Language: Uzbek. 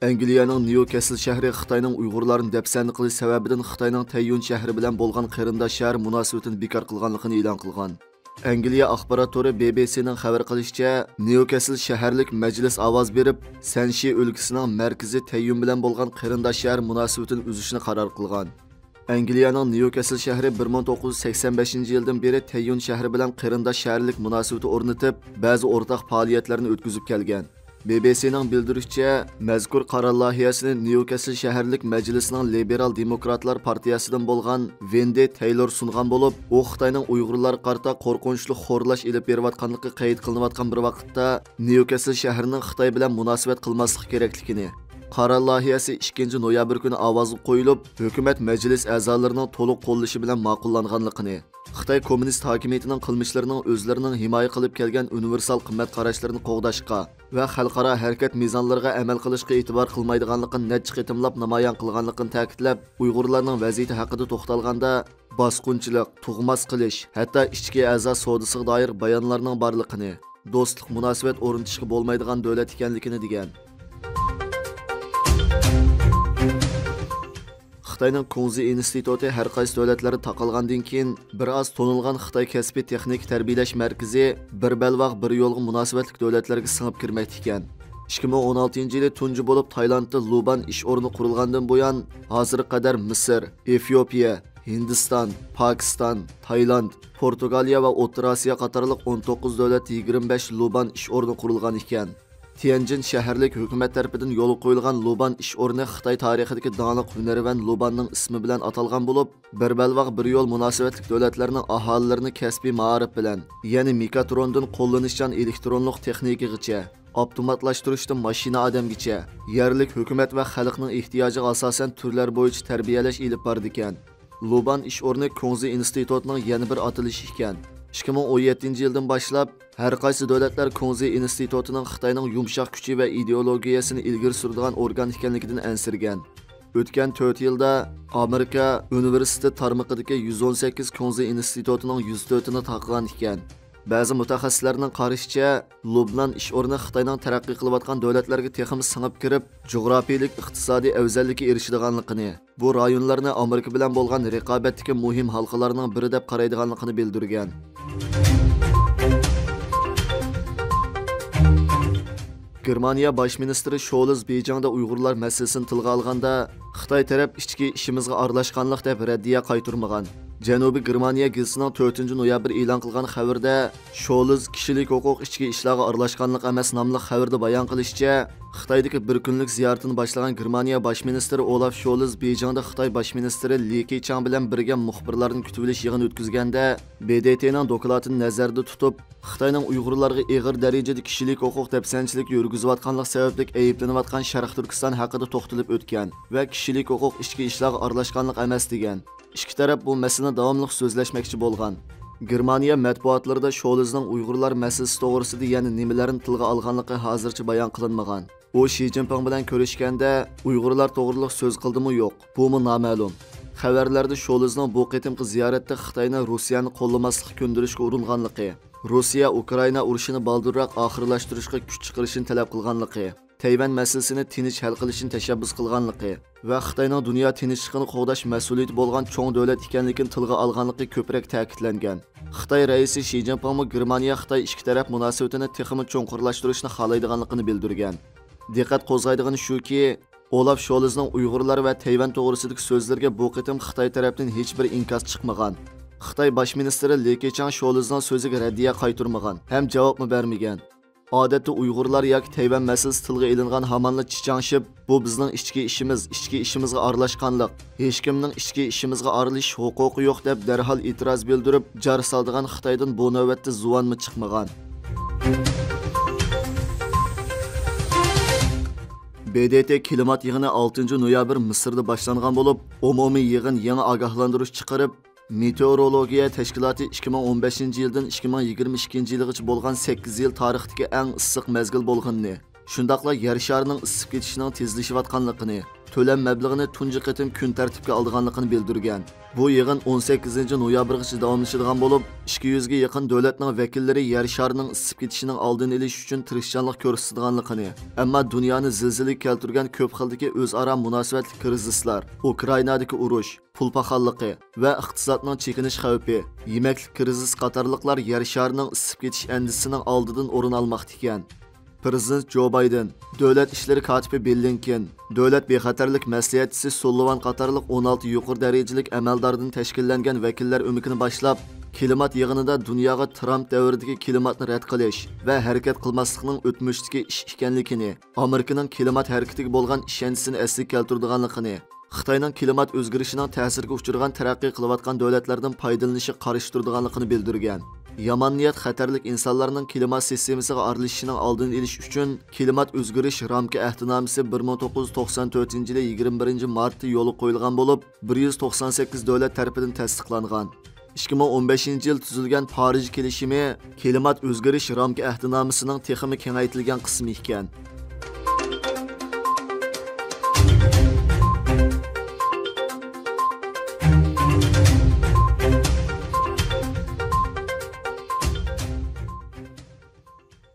Angliyaning Newcastle shahri Xitoyning Uyg'urlarni dafsanda qilish sababidan Xitoyning Taiyun shahri bilan bo'lgan qarindosh shahar munosabatini bekor qilganligini e'lon qilgan. Angliya axborot tori BBC'ning xabar qilishicha, Newcastle shaharlik majlis ovoz berib, Sanshi o'lkasining markazi Taiyun bilan bo'lgan qarindosh shahar munosabatini uzishni qaror qilgan. Angliyaning Newcastle shahri 1985-yildan beri Taiyun shahri bilan qarindosh shaharlik munosabati o'rnatib, ba'zi o'rtaq faoliyatlarni o'tkazib kelgan. BBC'ning bildirishicha, mazkur qaror loyihasini Newcastle shaharlik majlisining Liberal Demokratlar partiyasidan bo'lgan Wendy Taylor sungan bo'lib, u Xitoyning Uyg'urlar qarta qo'rqinchli xo'rlash ilib berayotganligi qayd qilinayotgan bir vaqtda Newcastle shahrining Xitoy bilan munosabat qilmasligi kerakligini, qaror loyihasi 2 noyabr kuni ovozga qo'yilib, hukumat majlis a'zolarining to'liq qo'llashi bilan ma'qullanganligini, Xitoy kommunist hokimiyatining qilmishlarining o'zlarining himoya qilib kelgan universal qimmat qarashlarini qo'g'dashga va xalqaro harakat mezonlariga amal qilishga e'tibor qilmaydiganligini necha qitimlab namoyon qilganligini ta'kidlab, Uyg'urlarning vaziyati haqida to'xtalganda, bosqinchilik, tug'mas qilish, hatto ichki a'zo savdosiga doir bayonlarning borligini, do'stlik munosabat o'rnatishga bo'lmaydigan davlat ekanligini degan. Xitoyning Kunzi instituti har qaysi davlatlarda taqalgandan keyin biroz to'nilgan Xitoy kasbiy texnik tarbiyalash markazi bir balvoq bir yo'lga munosabatli davlatlarga singib kirmoqda ekan. 2016-yili tunji bo'lib Tailandda Luban ish o'rni qurilgandan buyon hozirga qadar Misr, Efiopiya, Hindiston, Pokiston, Tailand, Portugaliya va O'rta Osiyo qatorliq 19 davlat 25 Luban ish o'rni qurilgan ekan. Tianjin shaharlik hukumat tarafidan yo'l qo'yilgan Luban ish o'rni Xitoy tarixidagi doniq hunarvan Lubanning ismi bilan atalgan bo'lib, bir balvoq bir yo'l munosabatli davlatlarning aholilarini kasbiy ma'rif bilan, ya'ni mekatrondan qo'llanishchan elektronlik texnikagacha, avtomatlashtirishdan mashina odamgacha, yerlik hukumat va xalqning ehtiyojiga asosan turlar bo'yicha tarbiyalash ilib bordi ekan. Luban ish o'rni Kunzi institutining yana bir atalishi ekan. 2017-yildan boshlab har qaysi davlatlar Kunzi institutining Xitoyning yumshoq kuchi va ideologiyasini ilgari suradigan organ ekanligidan ansirgan. O'tgan 4 yilda Amerika universitet tarmoqidagi 118 Kunzi institutining 104-ni taqilgan ekan. Ba'zi mutaxassislarning qarashicha, Lubnan ish o'rni Xitoyning taraqqiy qilayotgan davlatlarga texim singib kirib, jo'grafiyalik iqtisodiy afzallikka erishadiganligini, bu rayonlarni Amerika bilan bo'lgan raqobatdagi muhim halqalarning biri deb qaraydiganligini bildirgan. Germaniya bosh ministri Scholz Beijingda Uyg'urlar masalasini tilga olganda, Xitoy taraf ichki ishimizga aralashganlik deb raddiya qaytarmagan. Janubiy Germaniya gazetining 4-noyabr e'lon qilgan xabarda Scholz kishilik huquq ichki ishlarga aralashganlik emas nomli xabarda bayon qilishicha, Xitoydagi bir kunlik ziyoratini boshlagan Germaniya bosh ministri Olaf Scholz Beijingda Xitoy bosh ministri Li Keqiang bilan birga muxbirlarni kutib olish yig'ini o'tkazganda, BDTning dokladini nazarda tutib, Xitoyning Uyg'urlarga og'ir darajada kishilik huquq dafsanchilik yurgizayotganlik sababli ayblanayotgan Sharq Turkiston haqida to'xtalib o'tgan va kishilik huquq ichki ishlarga aralashganlik emas degan. İki taraf bu meseleni davamlıq sözləşməkçi bolğan. Germaniya matbuotlarida Scholzning Uyg'urlar masalasi to'g'risida yana nimalarini tilga olganligi hozircha bayon qilinmagan. U Xi Jinping bilan ko'rishganda Uyg'urlar to'g'riliq so'z qildimi yo'q, bumi noma'lum. Xabarlarda Scholzning bu qitimqi ziyoratda Xitoyni Rossiyani qo'llamaslikka ko'ndirishga uringanligi, Rossiya Ukraina urushini baldirroq oxirlashtirishga kuch chiqarishni talab qilganligi, Tayvan masalasini tinch hal qilishni tashabbus qilganligi va Xitoyning dunyo tinchligini qo'g'dash mas'uliyati bo'lgan cho'ng davlat ekanligini tilga olganligi ko'proq ta'kidlangan. Xitoy raisi Xi Jinping Germaniya Xitoy ikki taraf munosabatini texnik cho'nqurlashtirishni xohlaydiganligini bildirgan. Diqqat qo'zg'aydigani shuki, Olaf Scholzning Uyg'urlar va Tayvan to'g'risidagi so'zlarga bu qitim Xitoy tarafidan hech bir inkos chiqmagan. Xitoy bosh ministri Li Keqiang Scholzning so'ziga raddiya qaytarmagan, ham javobmi bermagan. Odatda Uyg'urlar yoki Tayvan masalasi tilga ilingan hamonla chichangshib, bu bizning ichki ishimizga aralashganlik, hech kimning ichki ishimizga aralish huquqi yo'q deb darhol e'tiroz bildirib, jar soldigan Xitoydan bu navbatda zuvonmi chiqmagan. BDT klimat yig'ini 6-noyabr Misrda boshlangan bo'lib, umumiy yig'in yangi ogohlantirish chiqarib, Meteorologiya tashkiloti 2015-yildan 2022-yilgacha bo'lgan 8 yil tarixdagi eng issiq mezgil bo'lganini shundaqla yer sharining isib ketishining tezlashayotganligini, to'lam mablag'ini tunji qatim kun tartibga olganligini bildirgan. Bu yig'in 18 noyabrgacha davomlashadigan bo'lib, 200 ga yaqin davlatning vakillari yer sharining isib ketishining oldini olish uchun tirishchanlik ko'rsatganligini, ammo dunyoni zilzilaga keltirgan ko'p xildagi o'zaro munosabatli krizislar, Ukrainadagi urush, pul paxalligi va iqtisodning chekinish xavfi, yemaklik krizis qatorliqlar yer sharining isib ketish andisining oldidan o'rin olmoqda ekan. Prezident Joe Biden, Davlat ishlari kotibi Blinken, Davlat bexatarlik maslahatchisi Sullivan qatorliq 16 yuqori darajalik amaldordan tashkillangan vakillar o'mikini boshlab, klimat yig'inida dunyoga Trump davridagi klimatni rad qilish va harakat qilmaslikning o'tmishdagi ish ekanligini, Amerikaning klimat harakatiga bo'lgan ishonchisini asliga keltirganligini, Xitoyning klimat o'zgarishining ta'siriga uchragan taraqqiy qilayotgan davlatlardan foydalanishi qarshi turganligini bildirgan. Yomon niyat xatarlik insonlarning klimat sistemasiga aralashishining oldini olish uchun klimat o'zgarish ramka ahdnomasi 1994-yil 21-martda yo'lga qo'yilgan bo'lib, 198 davlat tarafidan tasdiqlangan. 2015-yil tuzilgan Parij kelishimi klimat o'zgarish ramka ahdnomasining texnik kengaytirilgan qismi ekan.